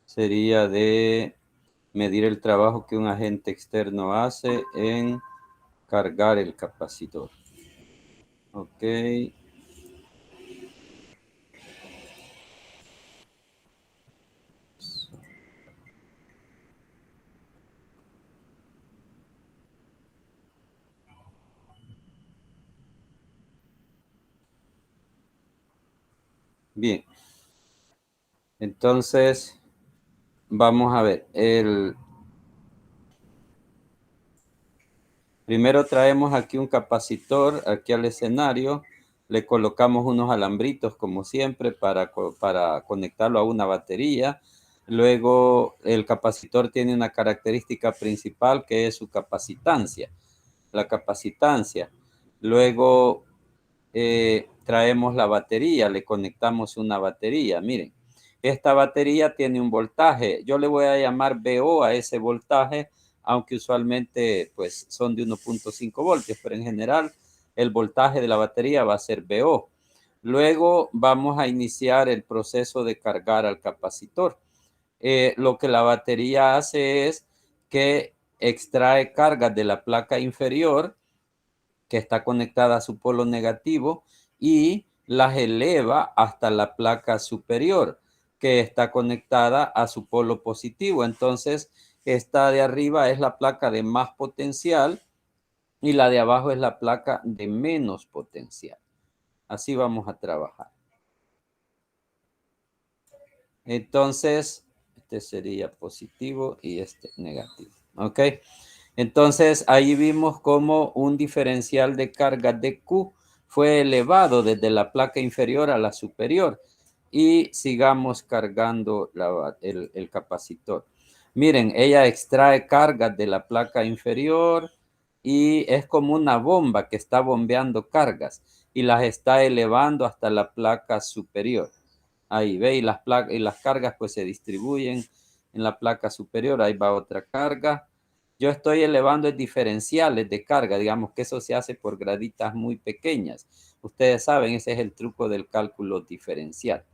sería de medir el trabajo que un agente externo hace en cargar el capacitor. Ok. Bien. Entonces, vamos a ver. Primero traemos aquí un capacitor, aquí al escenario. Le colocamos unos alambritos, como siempre, para conectarlo a una batería. Luego, el capacitor tiene una característica principal que es su capacitancia. La capacitancia. Luego, traemos la batería, le conectamos una batería. Miren, esta batería tiene un voltaje. Yo le voy a llamar VO a ese voltaje, aunque usualmente pues son de 1.5 voltios, pero en general el voltaje de la batería va a ser VO. Luego vamos a iniciar el proceso de cargar al capacitor. Lo que la batería hace es que extrae cargas de la placa inferior que está conectada a su polo negativo y las eleva hasta la placa superior que está conectada a su polo positivo. Entonces, esta de arriba es la placa de más potencial y la de abajo es la placa de menos potencial. Así vamos a trabajar. Entonces, este sería positivo y este negativo. ¿Ok? Entonces, ahí vimos cómo un diferencial de carga de Q fue elevado desde la placa inferior a la superior. Y sigamos cargando el capacitor. Miren, ella extrae cargas de la placa inferior y es como una bomba que está bombeando cargas y las está elevando hasta la placa superior. Ahí ve, y las cargas pues se distribuyen en la placa superior. Ahí va otra carga. Yo estoy elevando diferenciales de carga, digamos que eso se hace por graditas muy pequeñas. Ustedes saben, ese es el truco del cálculo diferencial,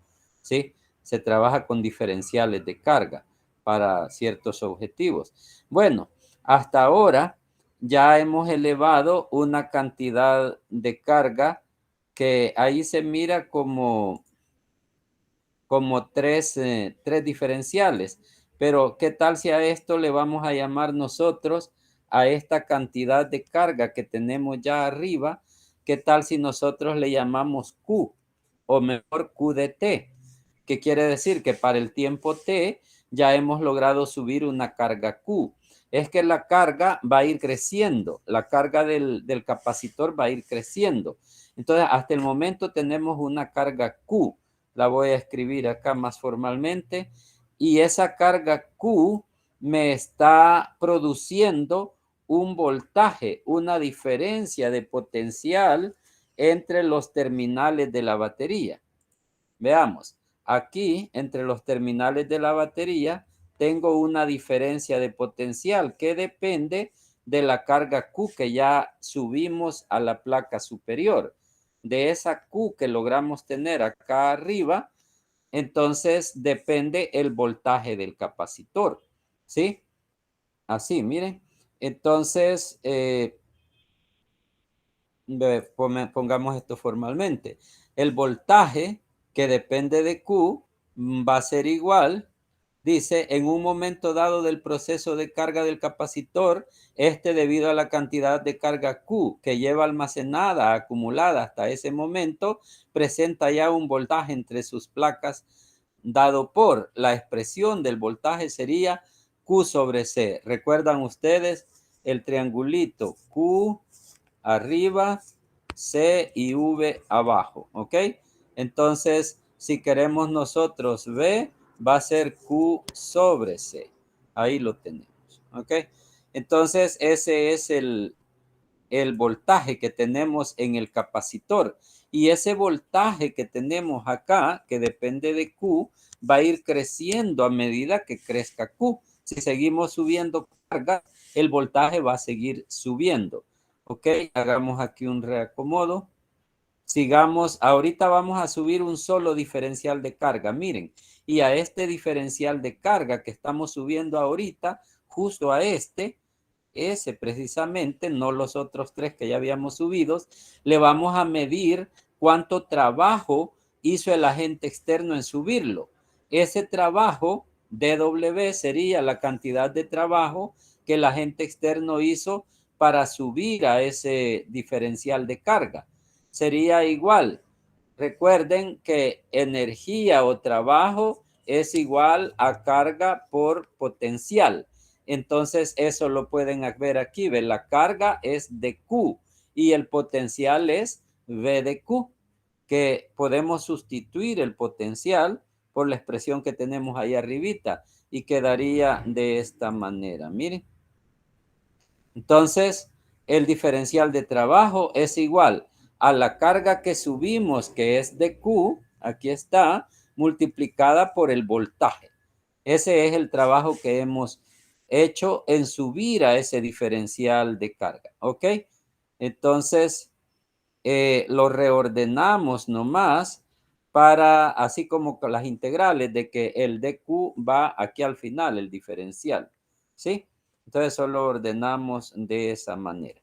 ¿sí? Se trabaja con diferenciales de carga para ciertos objetivos. Bueno, hasta ahora ya hemos elevado una cantidad de carga que ahí se mira como tres diferenciales. Pero, ¿qué tal si a esto le vamos a llamar nosotros a esta cantidad de carga que tenemos ya arriba? ¿Qué tal si nosotros le llamamos Q o mejor Q de T? ¿Qué quiere decir? Que para el tiempo T ya hemos logrado subir una carga Q. Es que la carga va a ir creciendo, la carga del capacitor va a ir creciendo. Entonces, hasta el momento tenemos una carga Q. La voy a escribir acá más formalmente. Y esa carga Q me está produciendo un voltaje, una diferencia de potencial entre los terminales de la batería. Veamos, aquí entre los terminales de la batería tengo una diferencia de potencial que depende de la carga Q que ya subimos a la placa superior. De esa Q que logramos tener acá arriba, entonces depende el voltaje del capacitor, ¿sí? Así, miren. Entonces, pongamos esto formalmente. El voltaje que depende de Q va a ser igual, dice, en un momento dado del proceso de carga del capacitor, debido a la cantidad de carga Q que lleva almacenada, acumulada hasta ese momento, presenta ya un voltaje entre sus placas dado por la expresión del voltaje sería Q sobre C. ¿Recuerdan ustedes el triangulito Q arriba, C y V abajo? ¿Ok? Entonces, si queremos nosotros V, va a ser Q sobre C. Ahí lo tenemos. ¿Ok? Entonces, ese es el voltaje que tenemos en el capacitor. Y ese voltaje que tenemos acá, que depende de Q, va a ir creciendo a medida que crezca Q. Si seguimos subiendo carga, el voltaje va a seguir subiendo. Ok, hagamos aquí un reacomodo. Sigamos, ahorita vamos a subir un solo diferencial de carga. Miren, y a este diferencial de carga que estamos subiendo ahorita, justo a ese precisamente, no los otros tres que ya habíamos subido, le vamos a medir cuánto trabajo hizo el agente externo en subirlo. Ese trabajo, DW, sería la cantidad de trabajo que el agente externo hizo para subir a ese diferencial de carga. Sería igual. Recuerden que energía o trabajo es igual a carga por potencial. Entonces, eso lo pueden ver aquí. ¿Ve? La carga es de Q y el potencial es V de Q, que podemos sustituir el potencial por la expresión que tenemos ahí arribita y quedaría de esta manera. Miren. Entonces, el diferencial de trabajo es igual a la carga que subimos, que es de Q, aquí está, multiplicada por el voltaje. Ese es el trabajo que hemos hecho en subir a ese diferencial de carga, ¿ok? Entonces, lo reordenamos nomás para, así como con las integrales, de que el dq va aquí al final, el diferencial, ¿sí? Entonces, solo ordenamos de esa manera.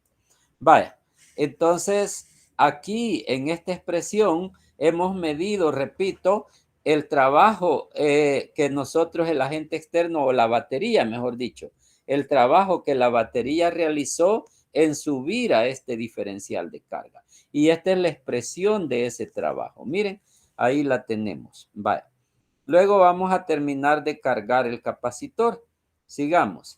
Vaya, entonces, aquí en esta expresión hemos medido, repito, el trabajo que nosotros, el agente externo o la batería, mejor dicho, el trabajo que la batería realizó en subir a este diferencial de carga. Y esta es la expresión de ese trabajo. Miren, ahí la tenemos. Vaya. Luego vamos a terminar de cargar el capacitor. Sigamos.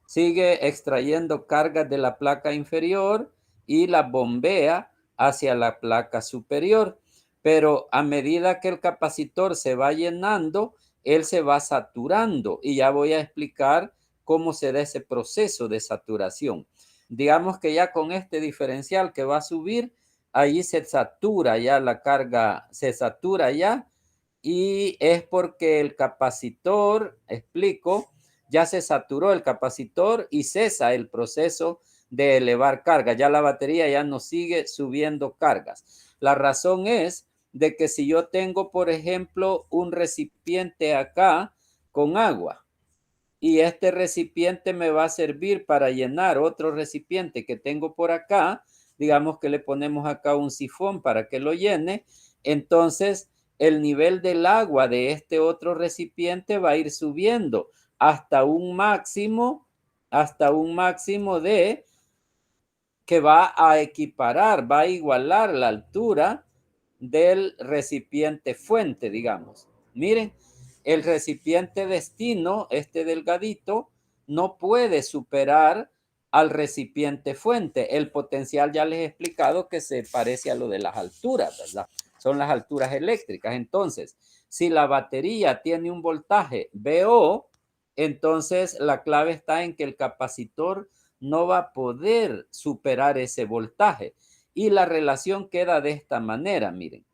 Sigue extrayendo cargas de la placa inferior y la bombea hacia la placa superior. Pero a medida que el capacitor se va llenando, él se va saturando. Y ya voy a explicar cómo se da ese proceso de saturación. Digamos que ya con este diferencial que va a subir, ahí se satura ya la carga, se satura ya. Y es porque el capacitor, explico, ya se saturó el capacitor y cesa el proceso de elevar carga. Ya la batería ya no sigue subiendo cargas. La razón es de que si yo tengo, por ejemplo, un recipiente acá con agua y este recipiente me va a servir para llenar otro recipiente que tengo por acá, digamos que le ponemos acá un sifón para que lo llene, entonces el nivel del agua de este otro recipiente va a ir subiendo hasta un máximo de que va a equiparar, va a igualar la altura del recipiente fuente, digamos. Miren, el recipiente destino, este delgadito, no puede superar al recipiente fuente. El potencial ya les he explicado que se parece a lo de las alturas, ¿verdad? Son las alturas eléctricas. Entonces, si la batería tiene un voltaje VO, entonces la clave está en que el capacitor no va a poder superar ese voltaje. Y la relación queda de esta manera, miren.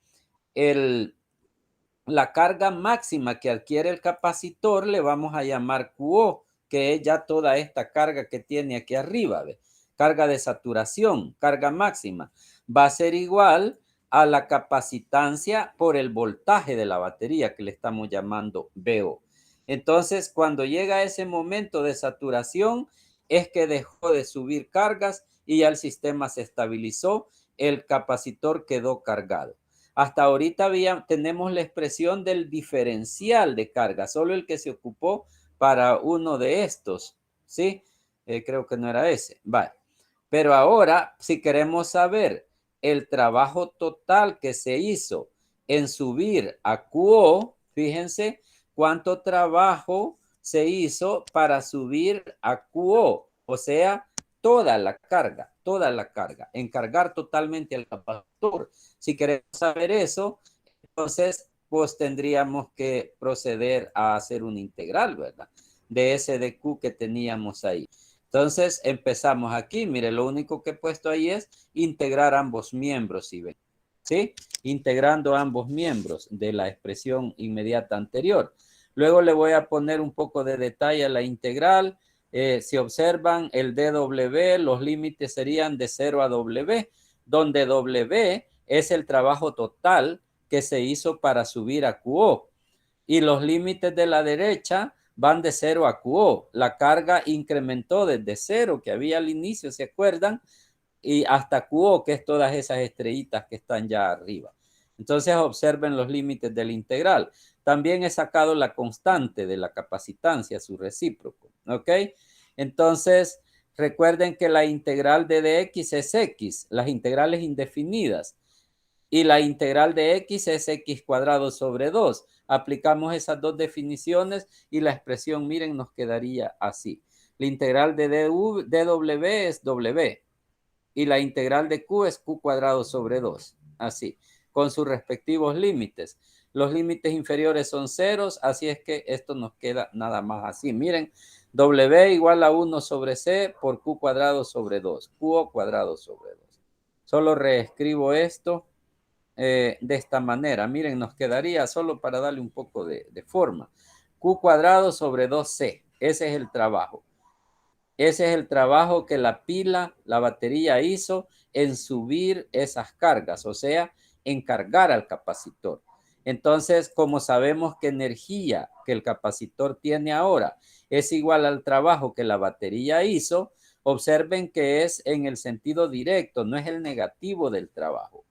La carga máxima que adquiere el capacitor le vamos a llamar QO, que es ya toda esta carga que tiene aquí arriba, ¿ve? Carga de saturación, carga máxima, va a ser igual a la capacitancia por el voltaje de la batería que le estamos llamando VO. Entonces, cuando llega ese momento de saturación, es que dejó de subir cargas y ya el sistema se estabilizó, el capacitor quedó cargado. Hasta ahorita tenemos la expresión del diferencial de carga, solo el que se ocupó para uno de estos, ¿sí? Creo que no era ese. Vale. Pero ahora, si queremos saber el trabajo total que se hizo en subir a QO, fíjense cuánto trabajo se hizo para subir a QO, o sea, toda la carga, en cargar totalmente el capacitor. Si queremos saber eso, entonces pues tendríamos que proceder a hacer un integral, ¿verdad? De ese de Q que teníamos ahí. Entonces empezamos aquí, mire, lo único que he puesto ahí es integrar ambos miembros, ¿sí ven? ¿Sí? Integrando ambos miembros de la expresión inmediata anterior. Luego le voy a poner un poco de detalle a la integral. Si observan el dW, los límites serían de 0 a W, donde W es el trabajo total que se hizo para subir a QO. Y los límites de la derecha van de 0 a QO. La carga incrementó desde 0 que había al inicio, ¿se acuerdan? Y hasta QO, que es todas esas estrellitas que están ya arriba. Entonces observen los límites del integral. También he sacado la constante de la capacitancia, su recíproco. ¿Ok? Entonces, recuerden que la integral de dx es x, las integrales indefinidas. Y la integral de x es x cuadrado sobre 2. Aplicamos esas dos definiciones y la expresión, miren, nos quedaría así. La integral de dw es w y la integral de q es q cuadrado sobre 2. Así, con sus respectivos límites. Los límites inferiores son ceros, así es que esto nos queda nada más así. Miren, w igual a 1 sobre c por q cuadrado sobre 2. Q cuadrado sobre 2. Solo reescribo esto de esta manera. Miren, nos quedaría solo para darle un poco de forma. Q cuadrado sobre 2C. Ese es el trabajo. Ese es el trabajo que la pila, la batería hizo en subir esas cargas, o sea, en cargar al capacitor. Entonces, como sabemos que energía que el capacitor tiene ahora es igual al trabajo que la batería hizo, observen que es en el sentido directo, no es el negativo del trabajo.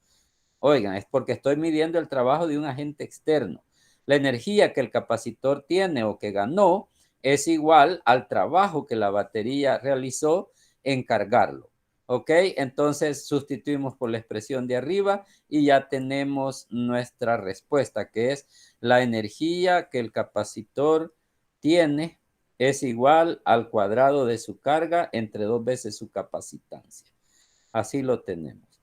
Oigan, es porque estoy midiendo el trabajo de un agente externo. La energía que el capacitor tiene o que ganó es igual al trabajo que la batería realizó en cargarlo. ¿Ok? Entonces sustituimos por la expresión de arriba y ya tenemos nuestra respuesta, que es la energía que el capacitor tiene es igual al cuadrado de su carga entre 2 veces su capacitancia. Así lo tenemos.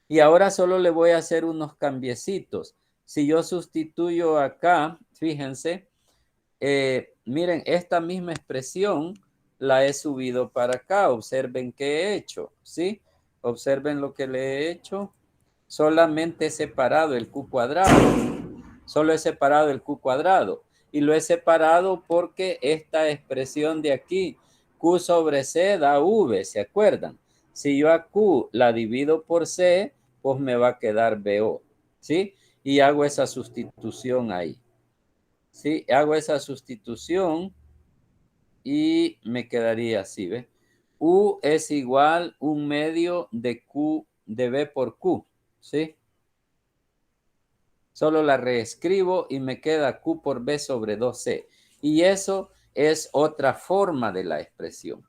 Y ahora solo le voy a hacer unos cambiecitos. Si yo sustituyo acá, fíjense, miren, esta misma expresión la he subido para acá. Observen qué he hecho, ¿sí? Observen lo que le he hecho. Solamente he separado el Q cuadrado. Solo he separado el Q cuadrado. Y lo he separado porque esta expresión de aquí, Q sobre C da V, ¿se acuerdan? Si yo a Q la divido por C, pues me va a quedar BO, ¿sí? Y hago esa sustitución ahí. ¿Sí? Hago esa sustitución y me quedaría así, ¿ves? U es igual 1/2 de Q de B por Q, ¿sí? Solo la reescribo y me queda Q por B sobre 2C. Y eso es otra forma de la expresión.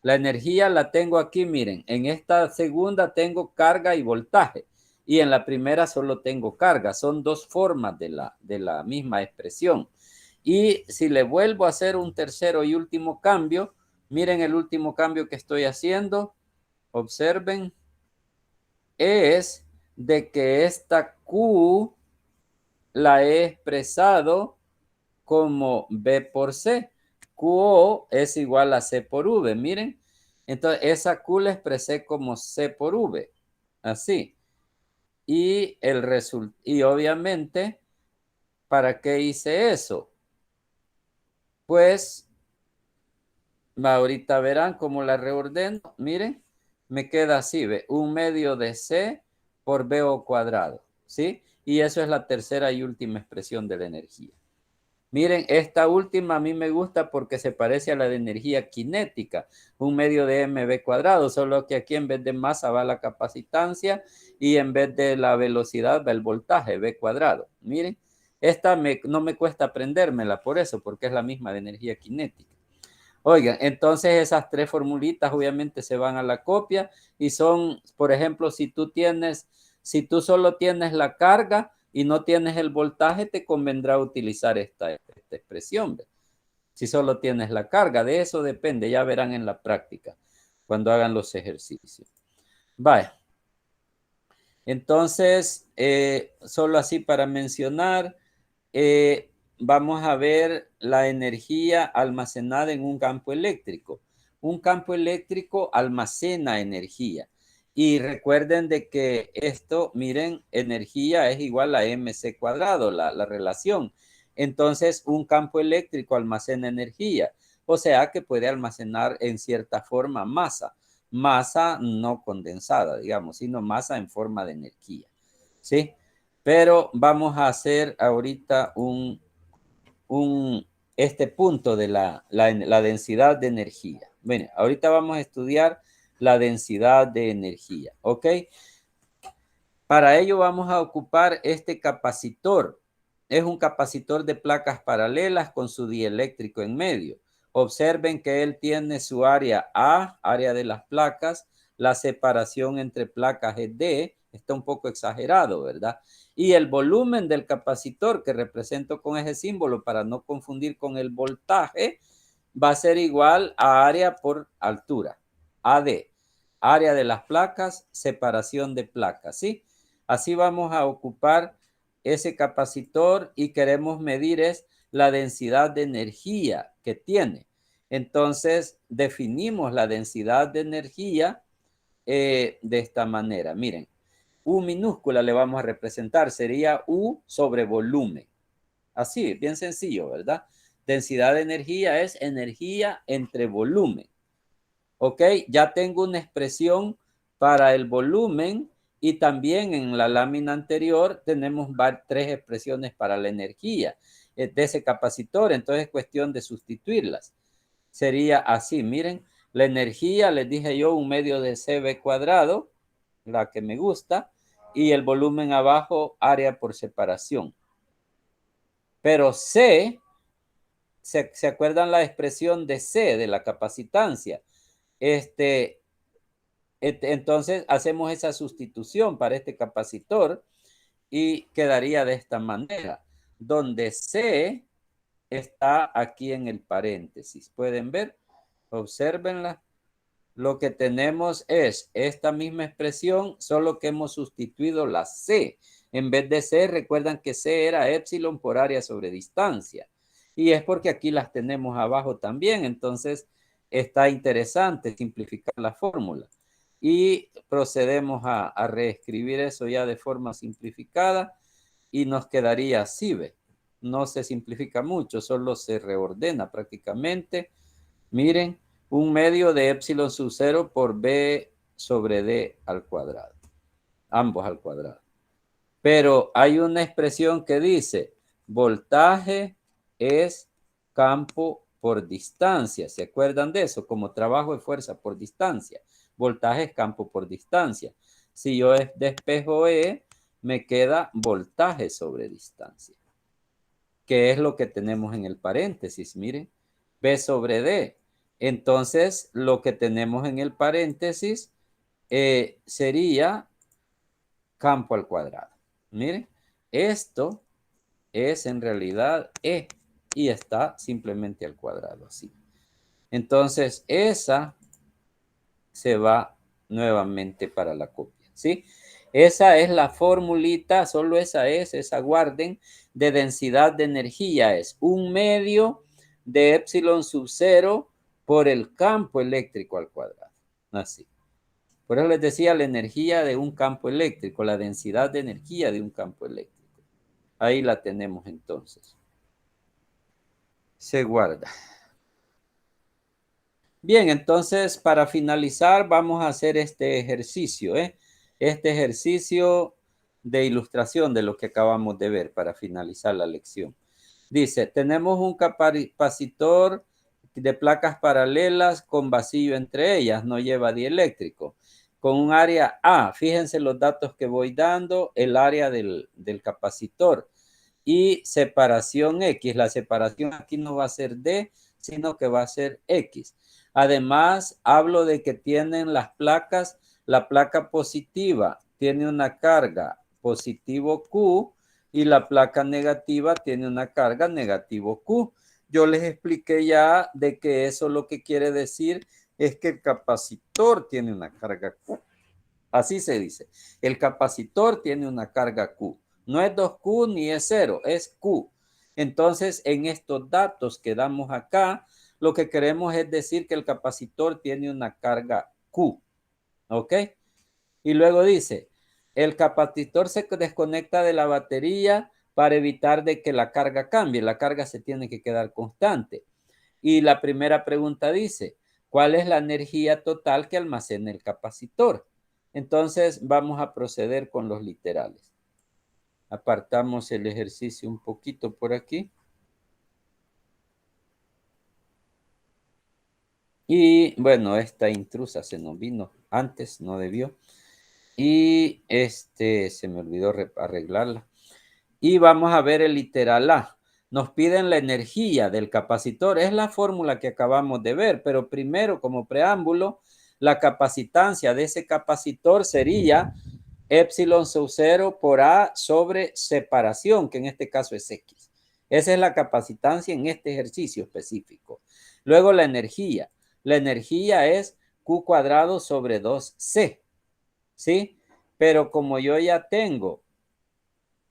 La energía la tengo aquí, miren. En esta segunda tengo carga y voltaje. Y en la primera solo tengo carga. Son dos formas de la misma expresión. Y si le vuelvo a hacer un tercero y último cambio, miren el último cambio que estoy haciendo. Observen. Es de que esta Q la he expresado como B por C. QO es igual a C por V. Miren, entonces esa Q la expresé como C por V. Así. Y obviamente, ¿para qué hice eso? Pues ahorita verán cómo la reordeno. Miren, me queda así, ¿ve? 1/2 de C por BO cuadrado. ¿Sí? Y eso es la tercera y última expresión de la energía. Miren, esta última a mí me gusta porque se parece a la de energía cinética, 1/2 de mv cuadrado, solo que aquí en vez de masa va la capacitancia y en vez de la velocidad va el voltaje, v cuadrado. Miren, esta no me cuesta aprendérmela por eso, porque es la misma de energía cinética. Oigan, entonces esas tres formulitas obviamente se van a la copia y son, por ejemplo, si tú solo tienes la carga y no tienes el voltaje, te convendrá utilizar esta expresión. ¿Ve? Si solo tienes la carga, de eso depende, ya verán en la práctica cuando hagan los ejercicios. Vaya. Entonces, solo así para mencionar, vamos a ver la energía almacenada en un campo eléctrico. Un campo eléctrico almacena energía. Y recuerden de que esto, miren, energía es igual a mc cuadrado, la relación. Entonces, un campo eléctrico almacena energía. O sea que puede almacenar en cierta forma masa. Masa no condensada, digamos, sino masa en forma de energía. ¿Sí? Pero vamos a hacer ahorita un este punto de la densidad de energía. Bueno, ahorita vamos a estudiar la densidad de energía, ¿ok? Para ello vamos a ocupar este capacitor. Es un capacitor de placas paralelas con su dieléctrico en medio. Observen que él tiene su área A, área de las placas. La separación entre placas es D. Está un poco exagerado, ¿verdad? Y el volumen del capacitor, que represento con ese símbolo para no confundir con el voltaje, va a ser igual a área por altura. AD. Área de las placas, separación de placas, ¿sí? Así vamos a ocupar ese capacitor y queremos medir es la densidad de energía que tiene. Entonces, definimos la densidad de energía de esta manera. Miren, U minúscula le vamos a representar, sería U sobre volumen. Así, bien sencillo, ¿verdad? Densidad de energía es energía entre volumen. ¿Ok? Ya tengo una expresión para el volumen y también en la lámina anterior tenemos tres expresiones para la energía de ese capacitor. Entonces es cuestión de sustituirlas. Sería así, miren, la energía, les dije yo, 1/2 de CB cuadrado, la que me gusta, y el volumen abajo, área por separación. Pero C, ¿se acuerdan la expresión de C, de la capacitancia? Entonces hacemos esa sustitución para este capacitor y quedaría de esta manera, donde C está aquí en el paréntesis. ¿Pueden ver? Obsérvenla. Lo que tenemos es esta misma expresión, solo que hemos sustituido la C. En vez de C, recuerdan que C era épsilon por área sobre distancia. Y es porque aquí las tenemos abajo también. Entonces, está interesante simplificar la fórmula. Y procedemos a reescribir eso ya de forma simplificada y nos quedaría así, ¿ve? No se simplifica mucho, solo se reordena prácticamente. Miren, 1/2 de épsilon sub 0 por B sobre D al cuadrado. Ambos al cuadrado. Pero hay una expresión que dice, voltaje es campo por distancia. ¿Se acuerdan de eso? Como trabajo de fuerza por distancia. Voltaje es campo por distancia. Si yo despejo E, me queda voltaje sobre distancia. Que es lo que tenemos en el paréntesis, miren. B sobre D. Entonces, lo que tenemos en el paréntesis sería campo al cuadrado. Miren, esto es en realidad E y está simplemente al cuadrado, así. Entonces, esa se va nuevamente para la copia, ¿sí? Esa es la formulita, solo esa es, esa guarden, de densidad de energía. Es 1/2 de épsilon sub 0 por el campo eléctrico al cuadrado. Así. Por eso les decía la energía de un campo eléctrico, la densidad de energía de un campo eléctrico. Ahí la tenemos entonces. Se guarda. Bien, entonces para finalizar vamos a hacer este ejercicio, ¿eh? Este ejercicio de ilustración de lo que acabamos de ver para finalizar la lección. Dice, tenemos un capacitor de placas paralelas con vacío entre ellas, no lleva dieléctrico, con un área A. Fíjense los datos que voy dando, el área del capacitor y separación X. La separación aquí no va a ser D, sino que va a ser X. Además, hablo de que tienen las placas, la placa positiva tiene una carga positivo Q y la placa negativa tiene una carga negativo Q. Yo les expliqué ya de que eso lo que quiere decir es que el capacitor tiene una carga Q. Así se dice. El capacitor tiene una carga Q. No es 2Q ni es 0, es Q. Entonces, en estos datos que damos acá, lo que queremos es decir que el capacitor tiene una carga Q. ¿Ok? Y luego dice, el capacitor se desconecta de la batería para evitar de que la carga cambie. La carga se tiene que quedar constante. Y la primera pregunta dice, ¿cuál es la energía total que almacena el capacitor? Entonces vamos a proceder con los literales. Apartamos el ejercicio un poquito por aquí. Y bueno, esta intrusa se nos vino antes, no debió. Y se me olvidó arreglarla. Y vamos a ver el literal A. Nos piden la energía del capacitor. Es la fórmula que acabamos de ver, pero primero, como preámbulo, la capacitancia de ese capacitor sería epsilon sub 0 por A sobre separación, que en este caso es X. Esa es la capacitancia en este ejercicio específico. Luego la energía. La energía es Q cuadrado sobre 2C, ¿sí? Pero como yo ya tengo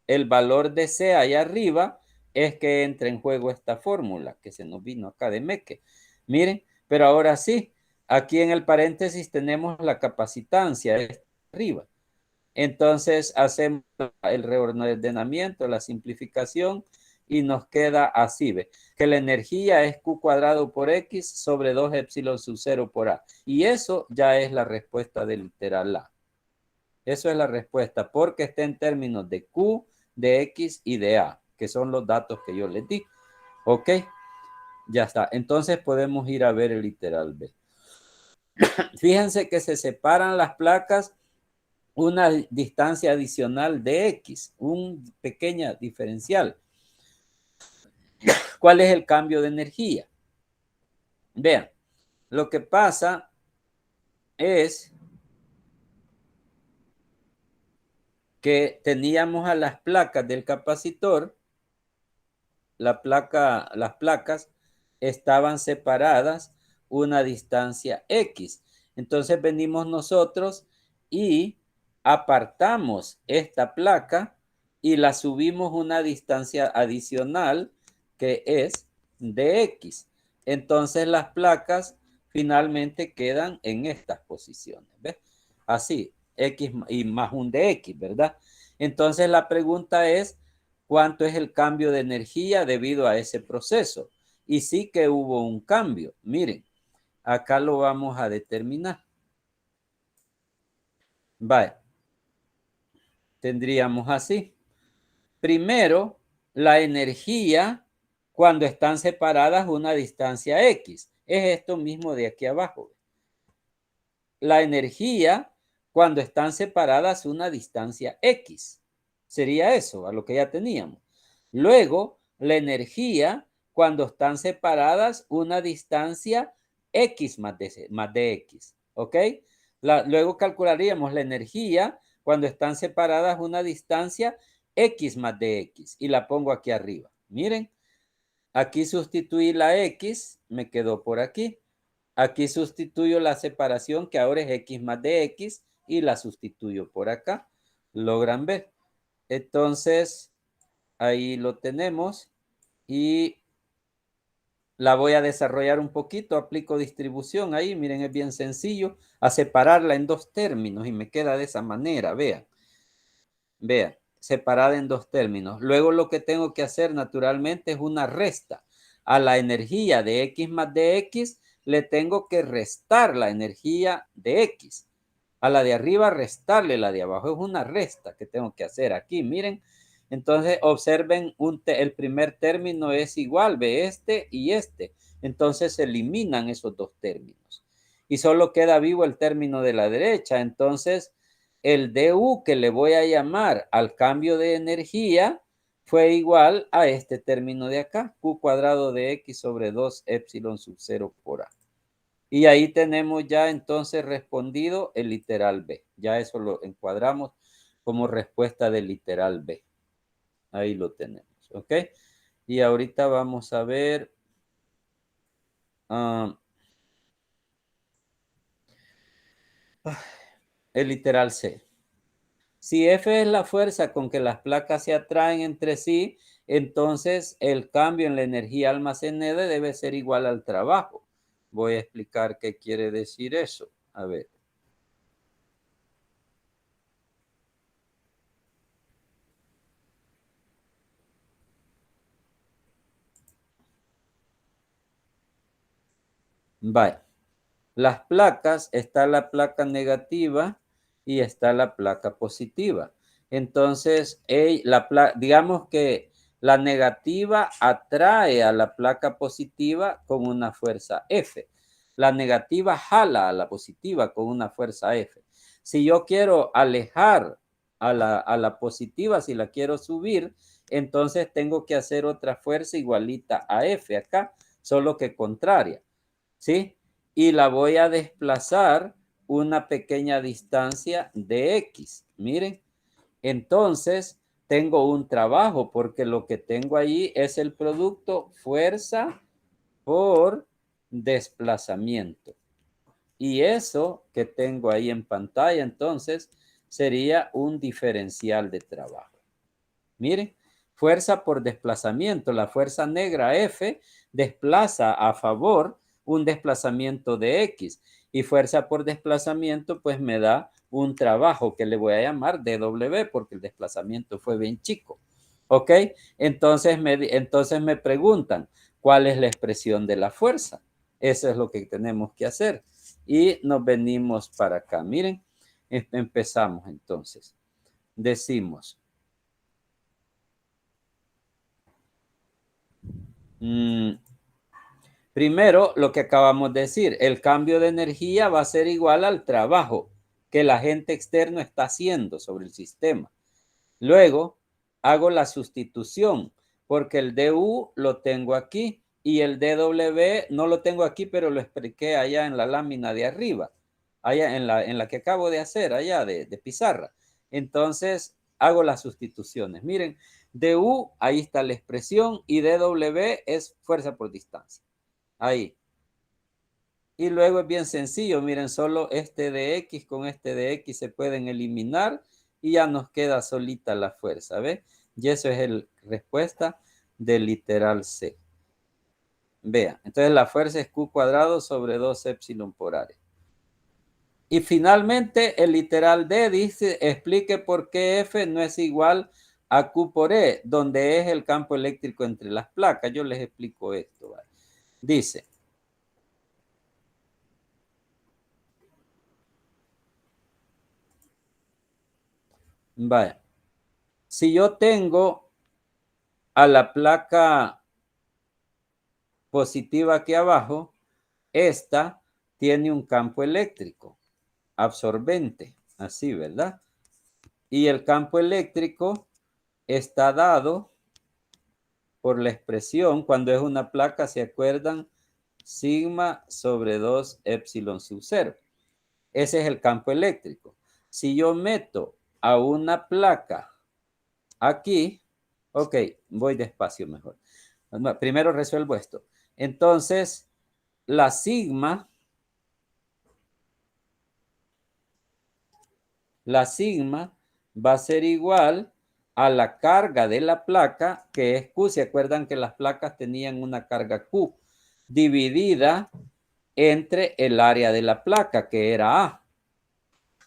el valor de C allá arriba, es que entra en juego esta fórmula que se nos vino acá de Meque. Miren, pero ahora sí, aquí en el paréntesis tenemos la capacitancia arriba. Entonces hacemos el reordenamiento, la simplificación y nos queda así, ¿ve? Que la energía es Q cuadrado por X sobre 2 epsilon sub 0 por A. Y eso ya es la respuesta del literal A. Eso es la respuesta porque está en términos de Q, de X y de A, que son los datos que yo les di. ¿Ok? Ya está. Entonces podemos ir a ver el literal B. Fíjense que se separan las placas una distancia adicional de X, un pequeña diferencial. ¿Cuál es el cambio de energía? Vean, lo que pasa es que teníamos a las placas del capacitor, las placas estaban separadas una distancia X. Entonces venimos nosotros y apartamos esta placa y la subimos una distancia adicional que es de X. Entonces las placas finalmente quedan en estas posiciones. ¿Ves? Así, X y más un de X, ¿verdad? Entonces la pregunta es, ¿cuánto es el cambio de energía debido a ese proceso? Y sí que hubo un cambio. Miren, acá lo vamos a determinar. Vale, tendríamos así. Primero, la energía cuando están separadas una distancia X. Es esto mismo de aquí abajo. La energía cuando están separadas una distancia X. Sería eso, a lo que ya teníamos. Luego, la energía cuando están separadas una distancia X más de X. ¿Ok? Luego calcularíamos la energía cuando están separadas una distancia X más de X. Y la pongo aquí arriba. Miren, aquí sustituí la X, me quedó por aquí. Aquí sustituyo la separación que ahora es X más de X y la sustituyo por acá. ¿Logran ver? Entonces, ahí lo tenemos y la voy a desarrollar un poquito. Aplico distribución ahí. Miren, es bien sencillo. A separarla en dos términos y me queda de esa manera. Vean, vean, separada en dos términos. Luego lo que tengo que hacer naturalmente es una resta. A la energía de X más de X le tengo que restar la energía de X. A la de arriba restarle la de abajo. Es una resta que tengo que hacer aquí. Miren, entonces observen, el primer término es igual, ve este y este. Entonces se eliminan esos dos términos. Y solo queda vivo el término de la derecha. Entonces el du que le voy a llamar al cambio de energía fue igual a este término de acá. Q cuadrado de X sobre 2 epsilon sub 0 por A. Y ahí tenemos ya entonces respondido el literal B. Ya eso lo encuadramos como respuesta del literal B. Ahí lo tenemos, ¿ok? Y ahorita vamos a ver el literal C. Si F es la fuerza con que las placas se atraen entre sí, entonces el cambio en la energía almacenada debe ser igual al trabajo. Voy a explicar qué quiere decir eso. A ver. Vale. Las placas, está la placa negativa y está la placa positiva. Entonces, digamos que la negativa atrae a la placa positiva con una fuerza F. La negativa jala a la positiva con una fuerza F. Si yo quiero alejar a la positiva, si la quiero subir, entonces tengo que hacer otra fuerza igualita a F acá, solo que contraria, ¿sí? Y la voy a desplazar una pequeña distancia de X. Miren, entonces tengo un trabajo porque lo que tengo ahí es el producto fuerza por desplazamiento. Y eso que tengo ahí en pantalla, entonces, sería un diferencial de trabajo. Miren, fuerza por desplazamiento. La fuerza negra F desplaza a favor un desplazamiento de X. Y fuerza por desplazamiento, pues me da un trabajo que le voy a llamar DW porque el desplazamiento fue bien chico. ¿Ok? Entonces me preguntan, ¿cuál es la expresión de la fuerza? Eso es lo que tenemos que hacer. Y nos venimos para acá. Miren, empezamos entonces. Decimos, primero, lo que acabamos de decir, el cambio de energía va a ser igual al trabajo que el agente externo está haciendo sobre el sistema. Luego, hago la sustitución, porque el DU lo tengo aquí y el DW no lo tengo aquí, pero lo expliqué allá en la lámina de arriba, allá en la que acabo de hacer, allá de pizarra. Entonces, hago las sustituciones. Miren, DU, ahí está la expresión, y DW es fuerza por distancia. Ahí. Y luego es bien sencillo, miren, solo este de X con este de X se pueden eliminar y ya nos queda solita la fuerza, ¿ve? Y eso es la respuesta del literal C. Vean, entonces la fuerza es Q cuadrado sobre 2 epsilon por área. Y finalmente el literal D dice, explique por qué F no es igual a Q por E, donde es el campo eléctrico entre las placas. Yo les explico esto, ¿vale? Dice, vaya, si yo tengo a la placa positiva aquí abajo, esta tiene un campo eléctrico absorbente, así, ¿verdad? Y el campo eléctrico está dado por la expresión, cuando es una placa, ¿se acuerdan? Sigma sobre 2 epsilon sub 0. Ese es el campo eléctrico. Si yo meto a una placa aquí, ok, voy despacio mejor. Primero resuelvo esto. Entonces, la sigma va a ser igual a la carga de la placa, que es Q. ¿Se acuerdan que las placas tenían una carga Q? Dividida entre el área de la placa, que era A.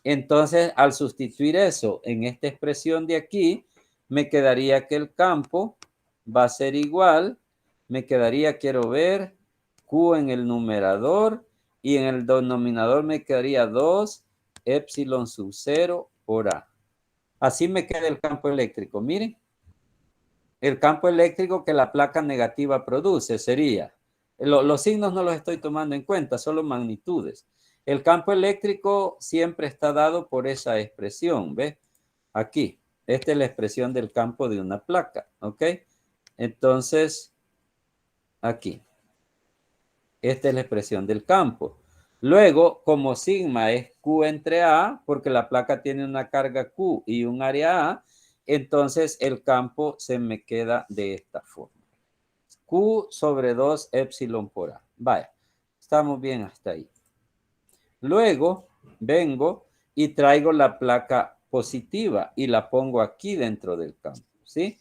Entonces, al sustituir eso en esta expresión de aquí, me quedaría que el campo va a ser igual, me quedaría, quiero ver, Q en el numerador y en el denominador me quedaría 2 epsilon sub 0 por A. Así me queda el campo eléctrico. Miren, el campo eléctrico que la placa negativa produce sería, los signos no los estoy tomando en cuenta, solo magnitudes. El campo eléctrico siempre está dado por esa expresión, ¿ves? Aquí, esta es la expresión del campo de una placa, ¿ok? Entonces, aquí, esta es la expresión del campo. Luego, como sigma es Q entre A, porque la placa tiene una carga Q y un área A, entonces el campo se me queda de esta forma. Q sobre 2 epsilon por A. Vaya, estamos bien hasta ahí. Luego vengo y traigo la placa positiva y la pongo aquí dentro del campo, ¿sí?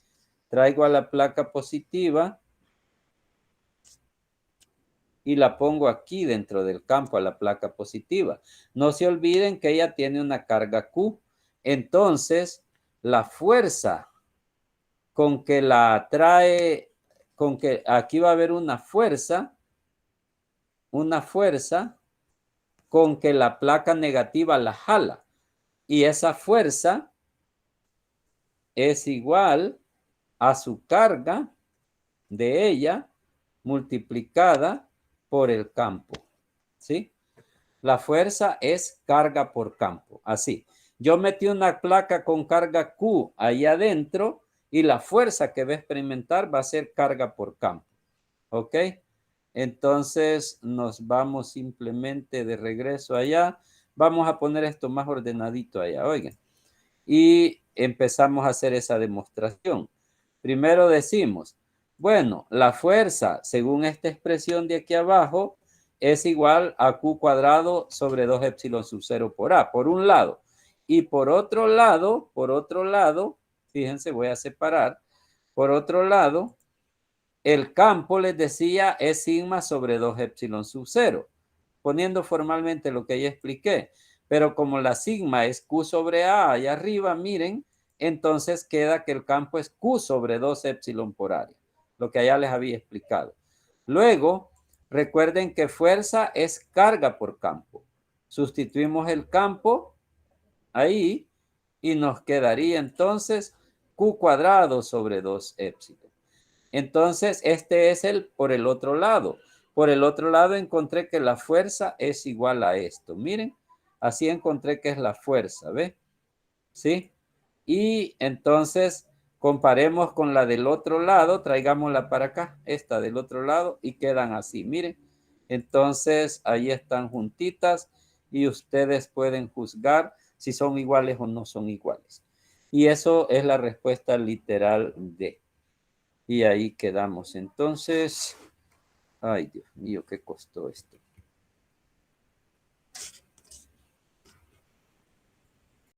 Traigo a la placa positiva y la pongo aquí dentro del campo, a la placa positiva. No se olviden que ella tiene una carga Q. Entonces, la fuerza con que la trae, con que aquí va a haber una fuerza con que la placa negativa la jala. Y esa fuerza es igual a su carga de ella multiplicada por el campo. ¿sí? La fuerza es carga por campo, así. Yo metí una placa con carga Q ahí adentro y la fuerza que va a experimentar va a ser carga por campo, ¿ok? Entonces nos vamos simplemente de regreso allá. Vamos a poner esto más ordenadito allá, oigan. Y empezamos a hacer esa demostración. Primero decimos, bueno, la fuerza, según esta expresión de aquí abajo, es igual a Q cuadrado sobre 2 epsilon sub 0 por A, por un lado. Y por otro lado, fíjense, voy a separar. Por otro lado, el campo, les decía, es sigma sobre 2 epsilon sub 0, poniendo formalmente lo que ya expliqué. Pero como la sigma es Q sobre A allá arriba, miren, entonces queda que el campo es Q sobre 2 epsilon por área, lo que allá les había explicado. Luego, recuerden que fuerza es carga por campo. Sustituimos el campo ahí y nos quedaría entonces Q cuadrado sobre 2 epsilon. Entonces, este es el por el otro lado. Por el otro lado encontré que la fuerza es igual a esto. Miren, así encontré que es la fuerza, ¿ve? ¿Sí? Y entonces comparemos con la del otro lado, traigámosla para acá, esta del otro lado, y quedan así, miren. Entonces, ahí están juntitas y ustedes pueden juzgar si son iguales o no son iguales. Y eso es la respuesta literal de. Y ahí quedamos. Entonces, ay, Dios mío, ¿qué costó esto?